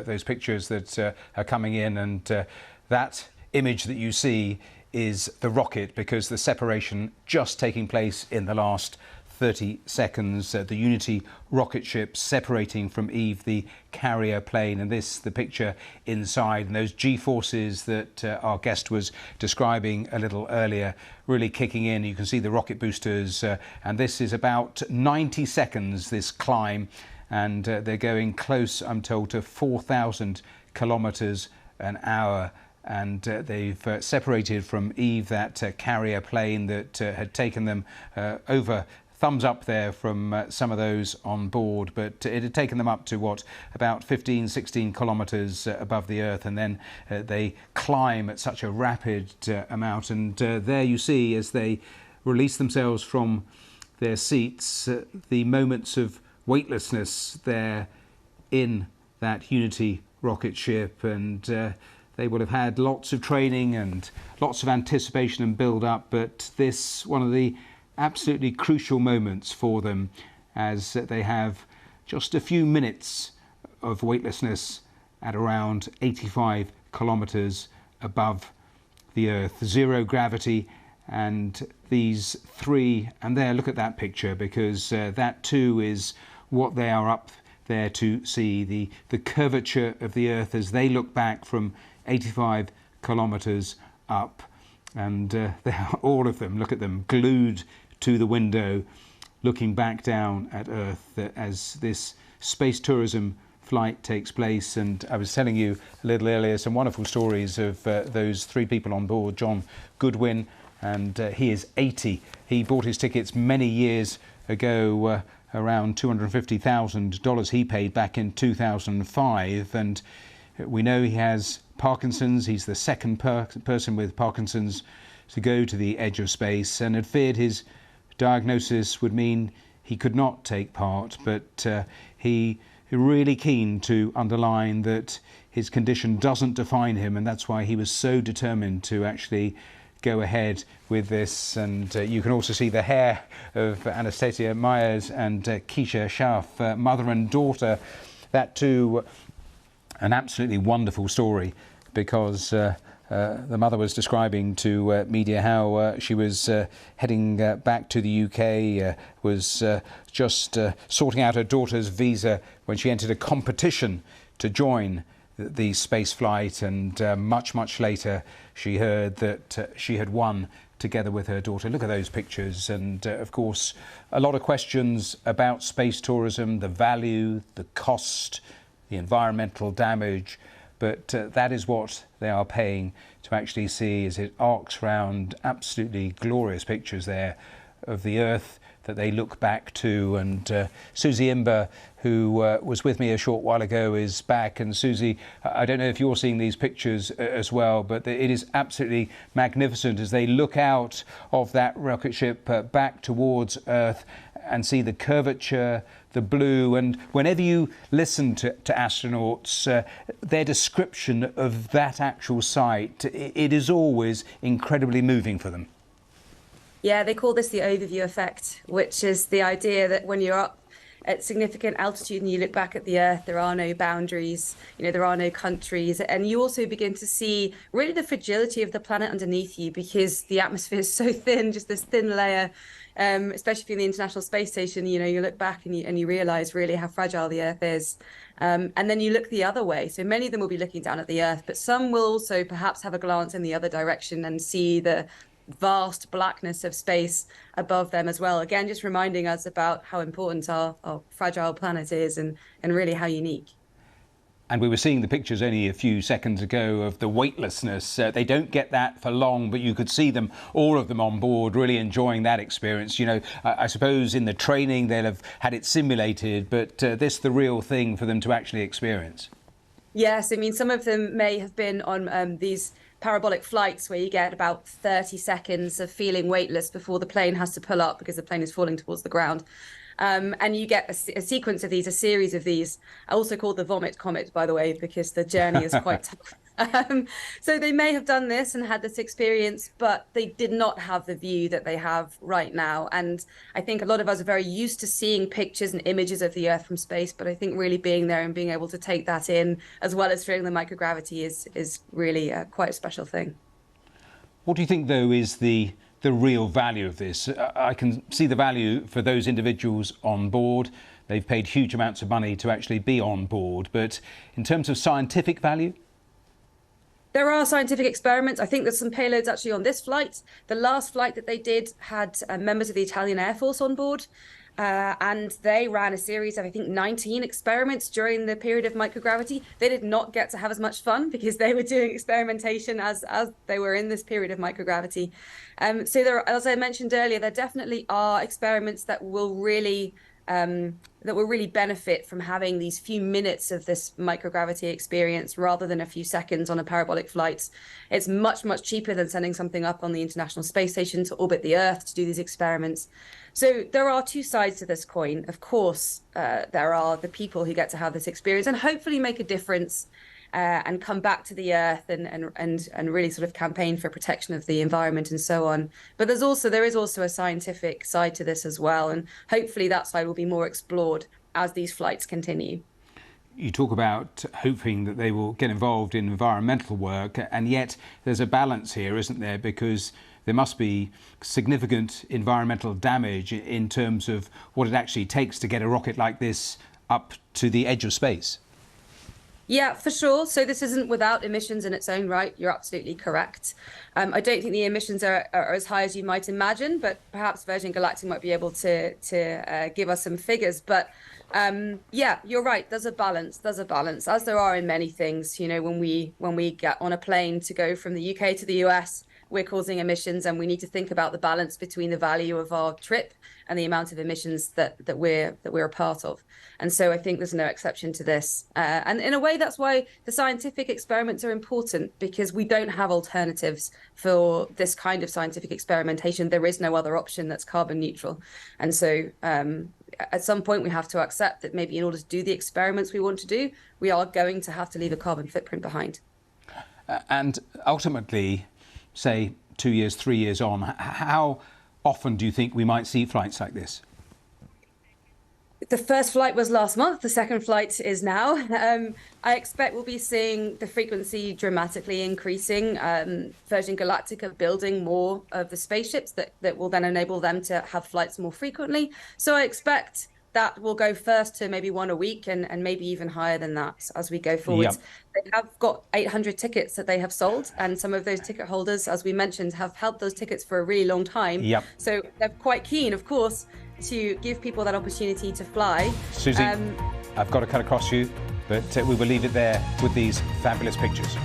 those pictures that are coming in, and that image that you see is the rocket, because the separation just taking place in the last 30 seconds. The Unity rocket ship separating from Eve, the carrier plane, and this the picture inside, and those G-forces that our guest was describing a little earlier really kicking in. You can see the rocket boosters, and this is about 90 seconds, this climb, and they're going close, I'm told, to 4,000 kilometers an hour. And they've separated from Eve, that carrier plane that had taken them over. Thumbs up there from some of those on board, but it had taken them up to what, about 15-16 kilometers above the Earth, and then they climb at such a rapid amount. And there you see, as they release themselves from their seats, the moments of weightlessness there in that Unity rocket ship. And they would have had lots of training and lots of anticipation and build up, but this, one of the absolutely crucial moments for them, as they have just a few minutes of weightlessness at around 85 kilometers above the Earth. Zero gravity, and these three, and there, look at that picture, because that too is what they are up there to see, the curvature of the Earth as they look back from 85 kilometers up. And they are, all of them, look at them, glued to the window, looking back down at Earth as this space tourism flight takes place. And I was telling you a little earlier some wonderful stories of those three people on board. Jon Goodwin, and he is 80. He bought his tickets many years ago, around $250,000 he paid back in 2005. And we know he has Parkinson's. He's the second person with Parkinson's to go to the edge of space, and had feared his diagnosis would mean he could not take part, but he really keen to underline that his condition doesn't define him, and that's why he was so determined to actually go ahead with this. And you can also see the hair of Anastasia Myers and Keisha Schahaff, mother and daughter. That too, an absolutely wonderful story, because the mother was describing to media how she was heading back to the UK, was just sorting out her daughter's visa when she entered a competition to join the space flight, and much later she heard that she had won together with her daughter. Look at those pictures, and of course a lot of questions about space tourism, the value, the cost, the environmental damage. But that is what they are paying to actually see, as it arcs round. Absolutely glorious pictures there of the Earth that they look back to. And Susie Imber, who was with me a short while ago, is back. And Susie, I don't know if you're seeing these pictures as well, but it is absolutely magnificent as they look out of that rocket ship back towards Earth and see the curvature, the blue. And whenever you listen to astronauts, their description of that actual site, it is always incredibly moving for them. Yeah, they call this the overview effect, which is the idea that when you're up at significant altitude and you look back at the Earth, there are no boundaries, there are no countries. And you also begin to see really the fragility of the planet underneath you, because the atmosphere is so thin, just this thin layer. Especially from the International Space Station, you look back and you realize really how fragile the Earth is. And then you look the other way. So many of them will be looking down at the Earth, but some will also perhaps have a glance in the other direction and see the vast blackness of space above them as well. Again, just reminding us about how important our fragile planet is, and really how unique. And we were seeing the pictures only a few seconds ago of the weightlessness. They don't get that for long, but you could see them, all of them on board, really enjoying that experience. I suppose in the training they'll have had it simulated, but this the real thing for them to actually experience. Yes, I mean, some of them may have been on these parabolic flights where you get about 30 seconds of feeling weightless before the plane has to pull up because the plane is falling towards the ground. And you get a sequence of these, a series of these, also called the vomit comet, by the way, because the journey is quite tough. So they may have done this and had this experience, but they did not have the view that they have right now. And I think a lot of us are very used to seeing pictures and images of the Earth from space, but I think really being there and being able to take that in, as well as feeling the microgravity, is really quite a special thing. What do you think, though, is the real value of this? I can see the value for those individuals on board. They've paid huge amounts of money to actually be on board. But in terms of scientific value? There are scientific experiments. I think there's some payloads actually on this flight. The last flight that they did had members of the Italian Air Force on board. And they ran a series of, I think, 19 experiments during the period of microgravity. They did not get to have as much fun because they were doing experimentation as they were in this period of microgravity. So there, as I mentioned earlier, there definitely are experiments that will really benefit from having these few minutes of this microgravity experience rather than a few seconds on a parabolic flight. It's much, much cheaper than sending something up on the International Space Station to orbit the Earth to do these experiments. So there are two sides to this coin. Of course, there are the people who get to have this experience and hopefully make a difference and come back to the Earth and really sort of campaign for protection of the environment and so on. But there is also a scientific side to this as well, and hopefully that side will be more explored as these flights continue. You talk about hoping that they will get involved in environmental work, and yet there's a balance here, isn't there? Because there must be significant environmental damage in terms of what it actually takes to get a rocket like this up to the edge of space. Yeah, for sure. So this isn't without emissions in its own right. You're absolutely correct. I don't think the emissions are as high as you might imagine, but perhaps Virgin Galactic might be able to give us some figures. But yeah, you're right. There's a balance, as there are in many things. You know, when we get on a plane to go from the UK to the US, we're causing emissions, and we need to think about the balance between the value of our trip and the amount of emissions that we're a part of. And so I think there's no exception to this. And in a way, that's why the scientific experiments are important, because we don't have alternatives for this kind of scientific experimentation. There is no other option that's carbon neutral. And so at some point, we have to accept that maybe in order to do the experiments we want to do, we are going to have to leave a carbon footprint behind. And ultimately, say 2 years, 3 years on, how often do you think we might see flights like this? The first flight was last month. The second flight is now. I expect we'll be seeing the frequency dramatically increasing. Virgin Galactic are building more of the spaceships that will then enable them to have flights more frequently. So I expect that will go first to maybe one a week and maybe even higher than that as we go forward. Yep. They have got 800 tickets that they have sold, and some of those ticket holders, as we mentioned, have held those tickets for a really long time. Yep. So they're quite keen, of course, to give people that opportunity to fly. Susie, I've got to cut across you, but we will leave it there with these fabulous pictures.